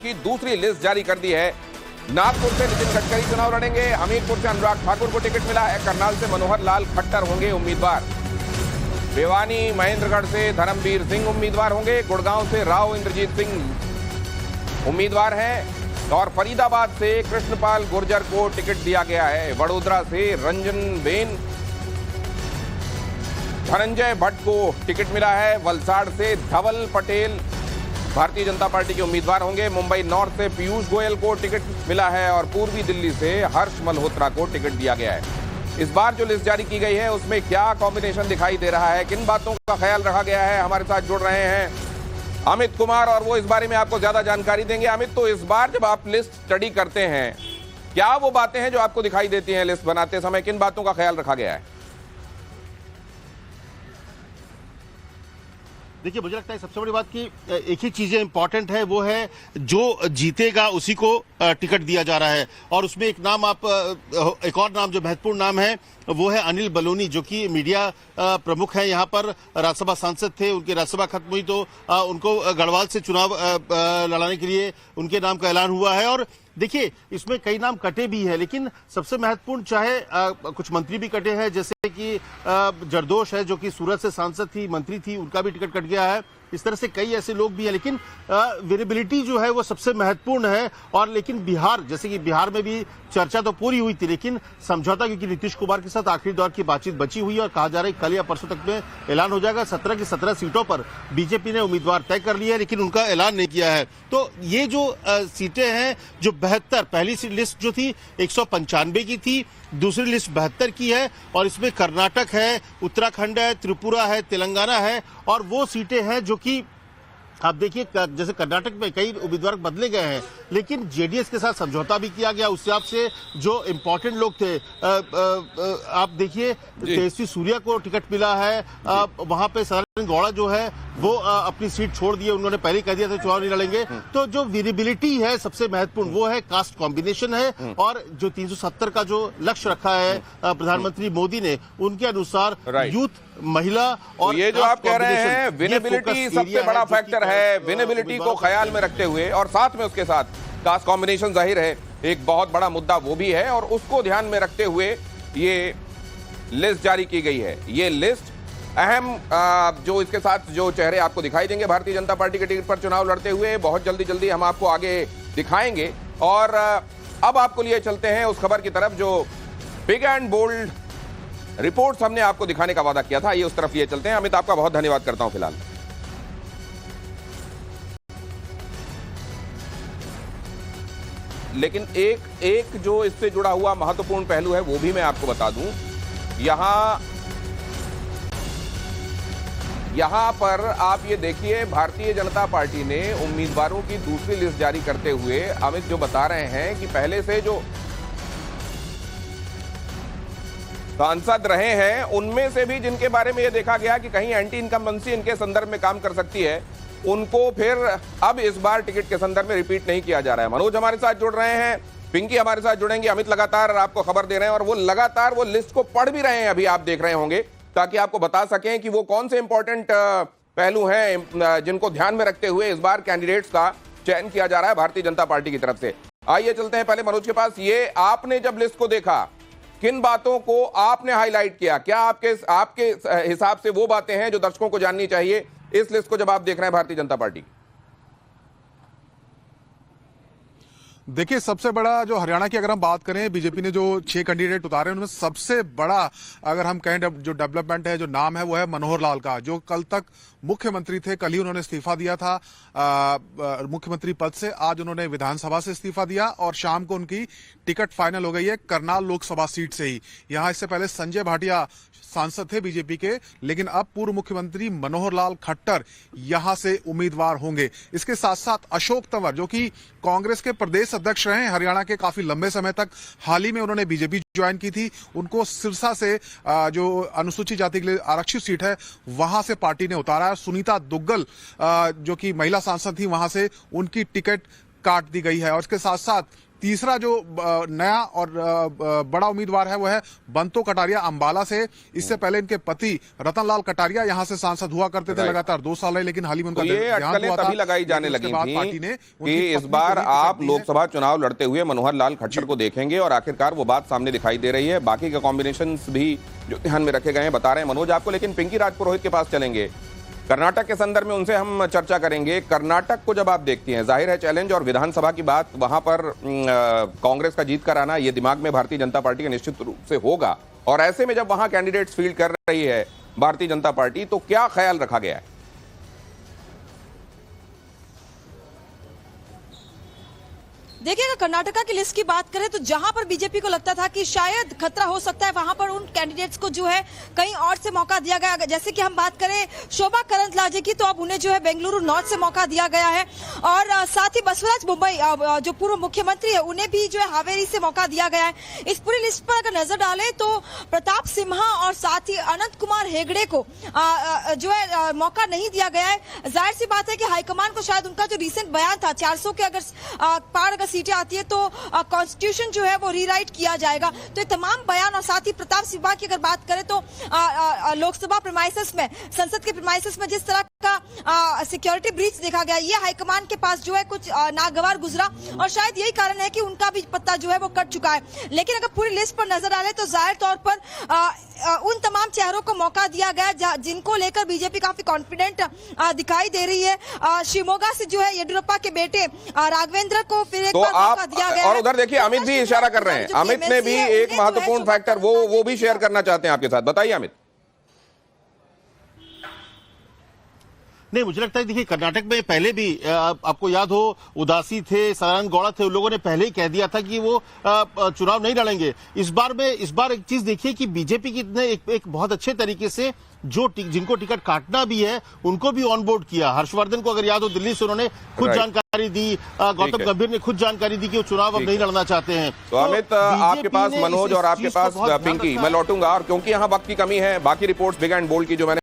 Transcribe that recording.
की दूसरी लिस्ट जारी कर दी है। नागपुर से नितिन गडकरी चुनाव लड़ेंगे, हमीरपुर से अनुराग ठाकुर को टिकट मिला है, करनाल से मनोहर लाल खट्टर होंगे उम्मीदवार, भिवानी महेंद्रगढ़ से धर्मवीर सिंह उम्मीदवार होंगे, गुड़गांव से राव इंद्रजीत सिंह उम्मीदवार हैं और फरीदाबाद से कृष्णपाल गुर्जर को टिकट दिया गया है। वडोदरा से रंजन बेन, धनंजय भट्ट को टिकट मिला है। वलसाड़ से धवल पटेल भारतीय जनता पार्टी के उम्मीदवार होंगे। मुंबई नॉर्थ से पीयूष गोयल को टिकट मिला है और पूर्वी दिल्ली से हर्ष मल्होत्रा को टिकट दिया गया है। इस बार जो लिस्ट जारी की गई है उसमें क्या कॉम्बिनेशन दिखाई दे रहा है, किन बातों का ख्याल रखा गया है, हमारे साथ जुड़ रहे हैं अमित कुमार और वो इस बारे में आपको ज्यादा जानकारी देंगे। अमित, तो इस बार जब आप लिस्ट स्टडी करते हैं, क्या वो बातें हैं जो आपको दिखाई देती हैं लिस्ट बनाते समय, किन बातों का ख्याल रखा गया है? देखिए, मुझे लगता है सबसे बड़ी बात कि एक ही चीजें इंपॉर्टेंट है, वो है जो जीतेगा उसी को टिकट दिया जा रहा है। और उसमें एक नाम एक और नाम जो महत्वपूर्ण नाम है वो है अनिल बलूनी, जो कि मीडिया प्रमुख है, यहाँ पर राज्यसभा सांसद थे, उनकी राज्यसभा खत्म हुई तो उनको गढ़वाल से चुनाव लड़ाने के लिए उनके नाम का ऐलान हुआ है। और देखिए, इसमें कई नाम कटे भी हैं, लेकिन सबसे महत्वपूर्ण चाहे कुछ मंत्री भी कटे हैं, जैसे कि जरदोश है जो कि सूरत से सांसद थी, मंत्री थी, उनका भी टिकट कट गया है। इस तरह से कई ऐसे लोग भी हैं, लेकिन विजिबिलिटी जो है वो सबसे महत्वपूर्ण है। और लेकिन बिहार, जैसे कि बिहार में भी चर्चा तो पूरी हुई थी, लेकिन समझौता क्योंकि नीतीश कुमार के साथ आखिरी दौर की बातचीत बची हुई है और कहा जा रहा है कल या परसों तक में ऐलान हो जाएगा। 17 की 17 सीटों पर बीजेपी ने उम्मीदवार तय कर लिया है, लेकिन उनका ऐलान नहीं किया है। तो ये जो सीटें हैं, जो 72, पहली लिस्ट जो थी 195 की थी, दूसरी लिस्ट 72 की है और इसमें कर्नाटक है, उत्तराखंड है, त्रिपुरा है, तेलंगाना है और वो सीटें हैं जो कि आप देखिए, जैसे कर्नाटक में कई उम्मीदवार बदले गए हैं, लेकिन जेडीएस के साथ समझौता भी किया गया। उस हिसाब से जो इम्पोर्टेंट लोग थे, आप देखिए तेजस्वी सूर्या को टिकट मिला है, वहां पे सदानंद गौड़ा जो है वो अपनी सीट छोड़ दिए, उन्होंने पहले कह दिया था चुनाव नहीं लड़ेंगे। तो जो विजिबिलिटी है सबसे महत्वपूर्ण वो है, कास्ट कॉम्बिनेशन है और जो 370 का जो लक्ष्य रखा है प्रधानमंत्री मोदी ने, उनके अनुसार यूथ, महिला और ये जो आप कह रहे हैं विजिबिलिटी सबसे बड़ा फैक्टर है। विजिबिलिटी को ख्याल में रखते हुए और साथ में उसके साथ कास्ट कॉम्बिनेशन जाहिर है एक बहुत बड़ा मुद्दा वो भी है और उसको ध्यान में रखते हुए ये लिस्ट जारी की गई है। ये लिस्ट अहम जो इसके साथ जो चेहरे आपको दिखाई देंगे भारतीय जनता पार्टी के टिकट पर चुनाव लड़ते हुए, बहुत जल्दी हम आपको आगे दिखाएंगे। और अब आपको लिए चलते हैं उस खबर की तरफ जो बिग एंड बोल्ड रिपोर्ट्स हमने आपको दिखाने का वादा किया था, ये उस तरफ लिए चलते हैं। अमित, आपका बहुत धन्यवाद करता हूं। फिलहाल लेकिन एक जो इससे जुड़ा हुआ महत्वपूर्ण पहलू है वो भी मैं आपको बता दूं। यहां पर आप ये देखिए, भारतीय जनता पार्टी ने उम्मीदवारों की दूसरी लिस्ट जारी करते हुए अमित जो बता रहे हैं कि पहले से जो सांसद रहे हैं उनमें से भी जिनके बारे में यह देखा गया कि कहीं एंटी इनकम्बेंसी इनके संदर्भ में काम कर सकती है, उनको फिर अब इस बार टिकट के संदर्भ में रिपीट नहीं किया जा रहा है। मनोज हमारे साथ जुड़ रहे हैं, पिंकी हमारे साथ जुड़ेंगे, अमित लगातार आपको खबर दे रहे हैं और वो लगातार वो लिस्ट को पढ़ भी रहे हैं, अभी आप देख रहे होंगे, ताकि आपको बता सकें कि वो कौन से इंपॉर्टेंट पहलू हैं जिनको ध्यान में रखते हुए इस बार कैंडिडेट्स का चयन किया जा रहा है भारतीय जनता पार्टी की तरफ से। आइए चलते हैं पहले मनोज के पास। ये आपने जब लिस्ट को देखा, किन बातों को आपने हाईलाइट किया? क्या आपके हिसाब से वो बातें हैं जो दर्शकों को जाननी चाहिए इस लिस्ट को जब आप देख रहे हैं भारतीय जनता पार्टी? देखिए, सबसे बड़ा जो हरियाणा की अगर हम बात करें, बीजेपी ने जो 6 कैंडिडेट उतारे उनमें सबसे बड़ा अगर हम कहें जो डेवलपमेंट है, जो नाम है, वो है मनोहर लाल का, जो कल तक मुख्यमंत्री थे। कल ही उन्होंने इस्तीफा दिया था मुख्यमंत्री पद से, आज उन्होंने विधानसभा से इस्तीफा दिया और शाम को उनकी टिकट फाइनल हो गई है करनाल लोकसभा सीट से ही। यहां इससे पहले संजय भाटिया सांसद थे बीजेपी के, लेकिन अब पूर्व मुख्यमंत्री मनोहर लाल खट्टर यहां से उम्मीदवार होंगे। इसके साथ साथ अशोक तंवर, जो कि कांग्रेस के प्रदेश अध्यक्ष रहे हरियाणा के काफी लंबे समय तक, हाल ही में उन्होंने बीजेपी ज्वाइन की थी, उनको सिरसा से जो अनुसूचित जाति के लिए आरक्षित सीट है वहां से पार्टी ने उतारा है। सुनीता दुग्गल जो कि महिला सांसद थी, वहां से उनकी टिकट काट दी गई है। और इसके साथ साथ तीसरा जो नया और बड़ा उम्मीदवार है वो है बंतो कटारिया अंबाला से। इससे पहले इनके पति रतनलाल कटारिया यहां से सांसद हुआ करते थे लगातार 2 साल रहे, लेकिन हाल ही में उनका ये अटकलें तभी लगाई जाने लगी थी कि इस बार आप लोकसभा चुनाव लड़ते हुए मनोहर लाल खट्टर को देखेंगे, और आखिरकार वो बात सामने दिखाई दे रही है। बाकी के कॉम्बिनेशन भी जो ध्यान में रखे गए हैं बता रहे हैं मनोज आपको, लेकिन पिंकी राजपुरोहित के पास चलेंगे। कर्नाटक के संदर्भ में उनसे हम चर्चा करेंगे। कर्नाटक को जब आप देखती हैं, जाहिर है चैलेंज और विधानसभा की बात, वहां पर कांग्रेस का जीत कर आना ये दिमाग में भारतीय जनता पार्टी का निश्चित रूप से होगा। और ऐसे में जब वहां कैंडिडेट्स फील्ड कर रही है भारतीय जनता पार्टी, तो क्या ख्याल रखा गया है? देखिएगा, कर्नाटका की लिस्ट की बात करें तो जहां पर बीजेपी को लगता था कि शायद खतरा हो सकता है, वहां पर उन कैंडिडेट्स को जो है कहीं और से मौका दिया गया। जैसे कि हम बात करें शोभा करंदलाजे की, तो अब उन्हें जो है बेंगलुरु नॉर्थ से मौका दिया गया है। और साथ ही बसवराज मुंबई जो पूर्व मुख्यमंत्री है, उन्हें भी जो है हावेरी से मौका दिया गया है। इस पूरी लिस्ट पर अगर नजर डालें तो प्रताप सिम्हा और साथ ही अनंत कुमार हेगड़े को जो है मौका नहीं दिया गया है। जाहिर सी बात है कि हाईकमान को शायद उनका जो रिसेंट बयान था 400 के अगर पार अगर सीटें आती है तो कॉन्स्टिट्यूशन जो है वो रीराइट किया जाएगा। तो ये तमाम बयान और साथ ही प्रताप सिम्हा की अगर बात करें तो लोकसभा प्रीमाइसेस में, संसद के प्रीमाइसेस में जिस तरह का सिक्योरिटी ब्रीच देखा गया, ये हाईकमान के पास जो है कुछ नागवार गुजरा, और शायद यही कारण है कि उनका भी पत्ता जो है वो कट चुका है। लेकिन अगर पूरी लिस्ट पर नजर डालें तो जाहिर तौर पर उन तमाम चेहरों को मौका दिया गया जिनको लेकर बीजेपी काफी कॉन्फिडेंट दिखाई दे रही है। शिवमोगा से जो है येडियुरप्पा के बेटे राघवेंद्र को फिर एक बार मौका दिया गया। और उधर देखिए अमित भी इशारा कर रहे हैं, अमित ने भी एक महत्वपूर्ण फैक्टर वो भी शेयर करना चाहते हैं आपके साथ। बताइए अमित। नहीं, मुझे लगता है देखिए कर्नाटक में पहले भी आपको याद हो उदासी थे, सदानंद गौड़ा थे, उन लोगों ने पहले ही कह दिया था कि वो चुनाव नहीं लड़ेंगे। इस बार एक चीज देखिए कि बीजेपी की ने एक बहुत अच्छे तरीके से जिनको टिकट काटना भी है उनको भी ऑन बोर्ड किया। हर्षवर्धन को अगर याद हो दिल्ली से उन्होंने खुद जानकारी दी, गौतम गंभीर ने खुद जानकारी दी कि वो चुनाव अब नहीं लड़ना चाहते हैं। तो अमित आपके पास मनोज और आपके पास पिंकी, मैं लौटूंगा, और क्योंकि यहाँ वक्त की कमी है, बाकी रिपोर्ट्स बिग एंड बोल्ड की जो मैंने